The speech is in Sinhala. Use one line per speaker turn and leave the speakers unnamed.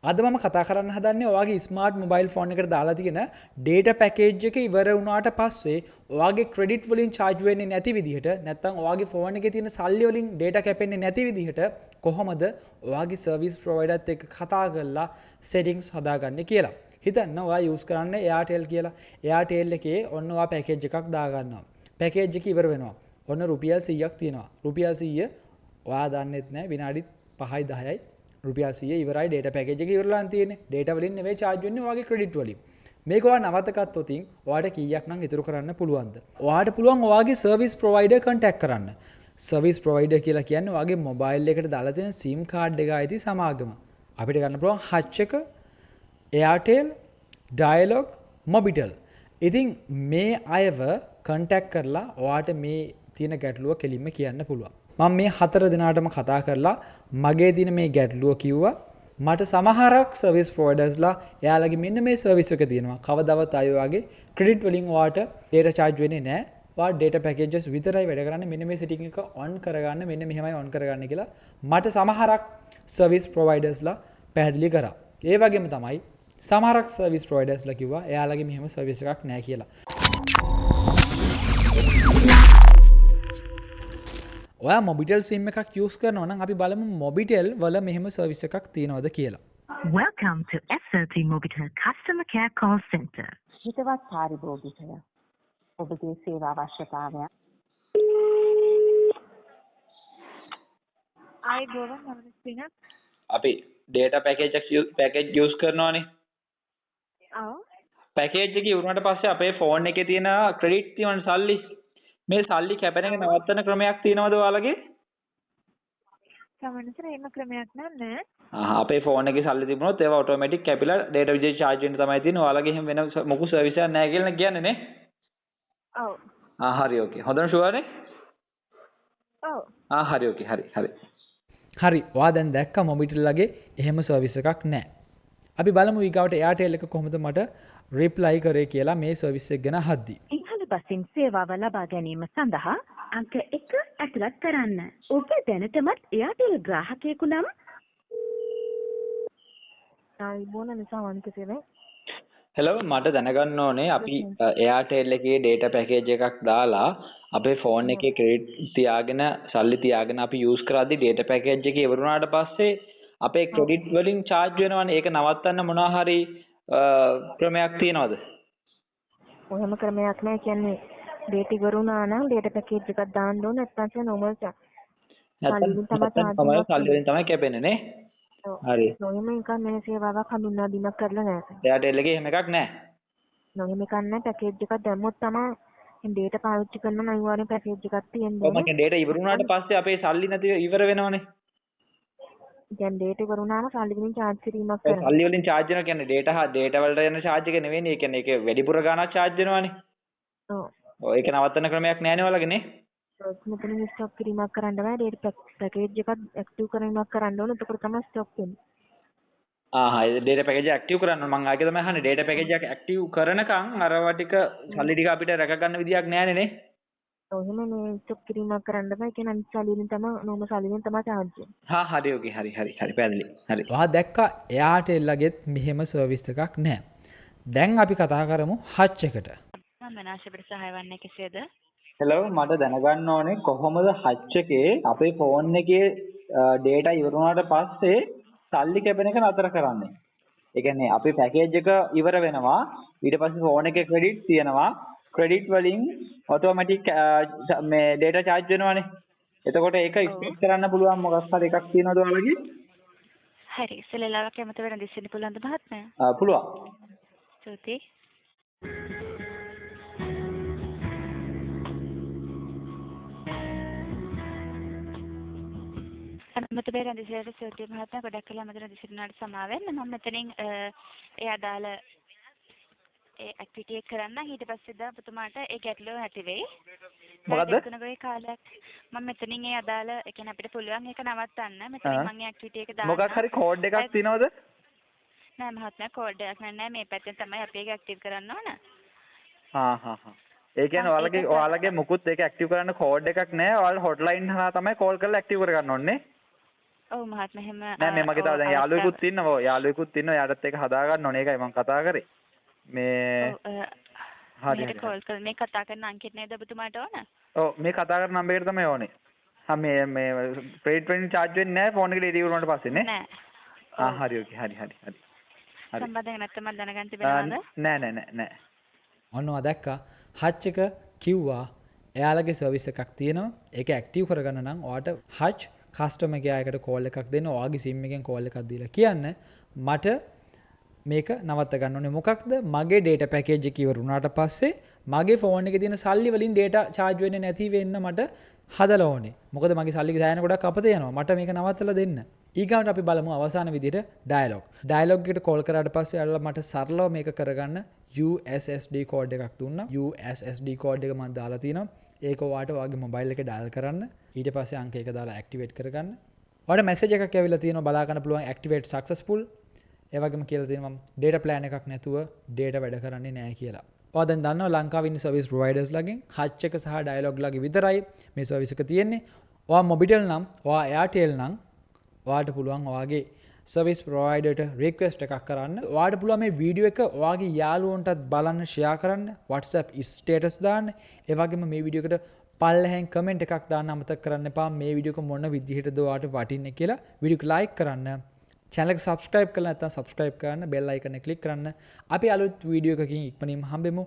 අද මම කතා කරන්න හදන්නේ ඔයාගේ ස්මාර්ට් මොබයිල් ෆෝන් එකට දාලා තියෙන data package එක ඉවර වුණාට පස්සේ ඔයාගේ credit වලින් charge වෙන්නේ නැති විදිහට නැත්නම් ඔයාගේ ෆෝන් එකේ තියෙන සල්ලි වලින් data කැපෙන්නේ නැති විදිහට කොහොමද ඔයාගේ service provider එකත් එක්ක කතා කරලා settings හදාගන්නේ කියලා. හිතන්න ඔයා use කරන්නේ Airtel කියලා. Airtel එකේ ඔන්න ඔයා package එකක් දාගන්නවා. package එක ඉවර වෙනවා. ඔන්න රුපියල් 100ක් තියෙනවා. රුපියල් 100 ඔයා දන්නෙත් නැහැ විනාඩි 5යි 10යි රුපියල් 100 ඉවරයි data package එක ඉවරලා තියෙන්නේ. data වලින් නෙවෙයි charge වෙන්නේ ඔයාගේ credit වලින්. මේක ඔයා නවත්ත ගත්තොත් ඔයාට කීයක් නම් ඉතුරු කරන්න පුළුවන්ද? ඔයාට පුළුවන් ඔයාගේ service provider contact කරන්න. service provider කියලා කියන්නේ ඔයාගේ mobile එකට දාලා තියෙන SIM card එක ඇති සමාගම. අපිට ගන්න පුළුවන් hutch එක, Airtel, dialog, mobitel. ඉතින් මේ අයව contact කරලා ඔයාට මේ තියෙන ගැටලුව කෙලින්ම කියන්න පුළුවන්. මම මේ 4 දිනාටම කතා කරලා මගේ දින මේ ගැටලුව කිව්වා. මට සමහරක් සර්විස් ප්‍රොවයිඩර්ස්ලා එයාලගේ මෙන්න මේ සර්විස් එක තියෙනවා. කවදාවත් අය වගේ ක්‍රෙඩිට් වලින් ඔයාට data charge වෙන්නේ නැහැ. ඔයා data packages විතරයි වැඩ කරන්නේ. මෙන්න මේ setting එක on කරගන්න. මෙන්න මෙහෙමයි on කරගන්න කියලා මට සමහරක් සර්විස් ප්‍රොවයිඩර්ස්ලා පැහැදිලි කරා. ඒ වගේම තමයි සමහරක් සර්විස් ප්‍රොවයිඩර්ස්ලා කිව්වා එයාලගේ මෙහෙම සර්විස් එකක් නැහැ කියලා. ඔයා මොබිටෙල් සිම් එකක් යූස් කරනවා නම් අපි බලමු මොබිටෙල් වල මෙහෙම සර්විස් එකක් තියෙනවද කියලා.
Welcome to SLT Mobitel Customer Care Call Center.
හිතවත් පාරිභෝගිකය ඔබගේ සේවා අවශ්‍යතාවය
අපි data package use කරනවානේ.
ඔව්
package එක ඉවරනට පස්සේ අපේ ෆෝන් එකේ තියෙන credit තියෙන සල්ලි මේ සල්ලි කැපෙන එක නවත්තන ක්‍රමයක් තියෙනවද ඔයාලගේ?
සමහරවිට එහෙම ක්‍රමයක් නැහැ.
අපේ ෆෝන් එකේ සල්ලි තිබුණොත් ඒවා ඔටෝමැටික් කැපිලා data විජේ charge වෙන්න තමයි තියෙන්නේ. ඔයාලගේ එහෙම වෙන මොකු සර්විස් එකක් නැහැ කියලා කියන්නේ නේ?
ඔව්.
හරි ඕකේ. හොඳට ෂුවර් නේ?
ඔව්.
හරි ඕකේ. හරි.
හරි. ඔයා දැන් දැක්ක මොබිටෙල් ලගේ එහෙම සර්විස් එකක් නැහැ. අපි බලමු ඊගාවට Airtel එක කොහොමද මට reply කරේ කියලා මේ සර්විස් එක ගැන අහද්දී.
සිංහල බසින් සේවාව ලබා ගැනීම සඳහා අංක 1 ඇතුළත් කරන්න. ඔබ දැනටමත් Airtel ග්‍රාහකයෙකු නම්
ආයිබෝන නිසා වන්කසේනේ.
හෙලෝ මට දැනගන්න ඕනේ අපි Airtel එකේ data package එකක් දාලා අපේ ෆෝන් එකේ credit තියාගෙන සල්ලි තියාගෙන අපි use කරද්දී data package එක ඉවර වුණාට පස්සේ අපේ credit වලින් charge වෙනවනේ. ඒක නවත්තන්න මොනවා හරි ක්‍රමයක් තියනවද?
ඔහෙම ක්‍රමයක් නැහැ කියන්නේ data ඉවර වුණා නම් data package එකක් දාන්න ඕන නැත්නම් normal
සල්ලි වලින් තමයි කැපෙන්නේ නේ. හරි.
නොයෙම එකක් මේ සේවාවක් හඳුන්වා දීමක් කරලා නැහැ.
Airtel එකේ එහෙම එකක් නැහැ.
නොයෙම එකක් නැහැ package එකක් දැම්මොත් තමයි data පාවිච්චි කරන අනිවාර්යෙන් package එකක් තියෙන්නේ.
ඔබ කියන්නේ data ඉවර වුණාට පස්සේ අපේ සල්ලි නැතිව ඉවර වෙනවනේ.
දැන් data ඉවර වුණාම සල්ලි වලින් charge කිරීමක් කරනවා.
සල්ලි වලින් charge වෙනවා කියන්නේ data වලට යන charge එක නෙවෙයිනේ. ඒ කියන්නේ ඒක වැඩිපුර ගාණක් charge වෙනවනේ.
ඔව්.
ඒක නවත්තන ක්‍රමයක් නැහැ නේ ඔයාලගේ නේ.
මෙතන ස්ටොක් කිරීමක් කරන්න බෑ. data package එකක් active කිරීමක් කරන්න ඕන. එතකොට තමයි ස්ටොක් වෙන්නේ.
ඒ data package එක active කරන්න මම ආගේ තමයි අහන්නේ. data package එක active කරනකම් අරවා ටික සල්ලි ටික අපිට රැක ගන්න විදියක් නැහැ නේ.
ඔව් එහෙම මේ ස්ටොක් කිරීමක් කරන්න බෑ. ඒ කියන්නේ අනිත් සල්ලි වලින් තමයි normal සල්ලි වලින් තමයි charge වෙන්නේ.
හරි ඕකේ. හරි පැහැදිලි. හරි.
ඔයා දැක්කා Airtel ලගෙත් මෙහෙම සර්විස් එකක් නැහැ. දැන් අපි කතා කරමු hutch එකට.
මම මනාශපට සහාය වන්නේ කෙසේද?
හෙලෝ මට දැනගන්න ඕනේ කොහොමද hutch එකේ අපේ ෆෝන් එකේ data ඉවර වුණාට පස්සේ සල්ලි කැපෙන එක නතර කරන්නේ. ඒ කියන්නේ අපේ පැකේජ් එක ඉවර වෙනවා. ඊට පස්සේ ෆෝන් එකේ ක්‍රෙඩිට් තියෙනවා. ක්‍රෙඩිට් වලින් ඔටෝමැටික් මේ data charge වෙනවානේ. එතකොට ඒක ස්පීඩ් කරන්න පුළුවන් මොකක් හරි එකක් තියෙනවද ඔයාලගේ?
හරි. ඉස්සෙල්ලාම කැමති වෙන දිස්සෙන්න පුළුවන්ද මහත්මයා?
පුළුවන්.
ස්තුතියි. මට බේරන් දිසයට ස්තුතියි මහත්මයා. ගොඩක් කළා මට දිස්සෙන්නාට සමාවෙන්න. මම මෙතනින් ඒ අදාළ ඒ ඇක්ටිවිටි එක කරන්න. ඊට පස්සේ දා පුතුමාට ඒ ගැටලුව ඇති වෙයි.
මොකද්ද?
දෙකනගේ කාලයක් මම මෙතනින් ඒ අදාළ ඒ කියන්නේ අපිට පුළුවන් ඒක නවත්තන්න. මෙතනින් මම ඒ ඇක්ටිවිටි එක දාන්න.
මොකක් හරි කෝඩ් එකක් තියෙනවද?
නෑ මහත්මයා කෝඩ් එකක් නෑ. මේ පැත්තෙන් තමයි අපි ඒක ඇක්ටිව් කරන්න ඕන.
ඒ කියන්නේ ඔයාලගේ මුකුත් ඒක ඇක්ටිව් කරන්න කෝඩ් එකක් නෑ. ඔයාලා හොට්ලයින් හරහා තමයි කෝල් කරලා ඇක්ටිව් කරගන්න ඕනේ.
ඔව් මහත්මයා එහෙම
නෑ මේ මගේ තව දැන් යාළුවෙකුත් ඉන්නවා. යාළුවෙකුත් ඉන්නවා. යාටත් එක හදා ගන්න ඕනේ. ඒකයි මම කතා කරේ. මේ හරි
හරි කෝල් කරලා මේ කතා කරන අංකෙට නේද ඔබතුමාට ඕන?
ඔව් මේ කතා කරන නම්බරේට තමයි ඕනේ. මේ ක්‍රෙඩිට් වෙන්න charge වෙන්නේ නැහැ ෆෝන් එකට ඩෙලිවර් වුණාට පස්සේ නේ?
නෑ.
හරි ඕකේ. හරි.
සම්බන්ධයක් නැත්නම් මම දැනගන්න තිබෙනවද?
නෑ.
ඔන්නවා දැක්කා හච් එක කිව්වා එයාලගේ සර්විස් එකක් තියෙනවා. ඒක ඇක්ටිව් කරගන්න නම් ඔයාට හච් කස්ටමර් කෙයා එකට කෝල් එකක් දෙන්න. ඔයාගේ සිම් එකෙන් කෝල් එකක් දීලා කියන්න මට මේක නවත්ත ගන්න ඕනේ. මොකක්ද? මගේ data package එක ඉවර වුණාට පස්සේ මගේ ෆෝන් එකේ තියෙන සල්ලි වලින් data charge වෙන්නේ නැති වෙන්න මට හදලා ඕනේ. මොකද මගේ සල්ලි ගෑන ගොඩක් අපතේ යනවා. මට මේක නවත්තලා දෙන්න. ඊගාවට අපි බලමු අවසාන විදිහට dialog. dialog එකට කෝල් කරාට පස්සේ අරලා මට සරලව මේක කරගන්න USSD කෝඩ් එකක් දුන්නා. USSD කෝඩ් එක මම දාලා තිනවා. ඒක ඔයාට ඔයාගේ මොබයිල් එකේ ඩයල් කරන්න. ඊට පස්සේ අංක එක දාලා ඇක්ටිවේට් කරගන්න. ඔයාට මැසේජ් එකක් ඇවිල්ලා තියෙනවා බලා ගන්න පුළුවන් ඇක්ටිවේට් සක්සස්ෆුල්. ඒ වගේම කියලා තියෙනවා මම data plan එකක් නැතුව data වැඩ කරන්නේ නැහැ කියලා. ඔයා දැන් දන්නවා ලංකාවේ ඉන්න සර්විස් ප්‍රොවයිඩර්ස් ලගෙන් hutch එක සහ dialog ලගේ විතරයි මේ සර්විස් එක තියෙන්නේ. ඔයා mobitel නම්, ඔයා airtel නම් ඔයාට පුළුවන් ඔයාගේ සර්විස් ප්‍රොවයිඩර්ට රික්වෙස්ට් එකක් කරන්න. ඔයාට පුළුවන් මේ වීඩියෝ එක ඔයාගේ යාළුවන්ටත් බලන්න ෂෙයා කරන්න. WhatsApp ස්ටේටස් දාන්න. ඒ වගේම මේ වීඩියෝ එකට පල්ලෙහෙන් කමෙන්ට් එකක් දාන්න අමතක කරන්න එපා. මේ වීඩියෝ එක මොන විදිහටද ඔයාට වටින්නේ කියලා. වීඩියෝ එක ලයික් කරන්න. channel එක subscribe කරලා නැත්නම් subscribe කරන්න. bell icon එක click කරන්න. අපි අලුත් වීඩියෝ එකකින් ඉක්මනින්ම හම්බෙමු.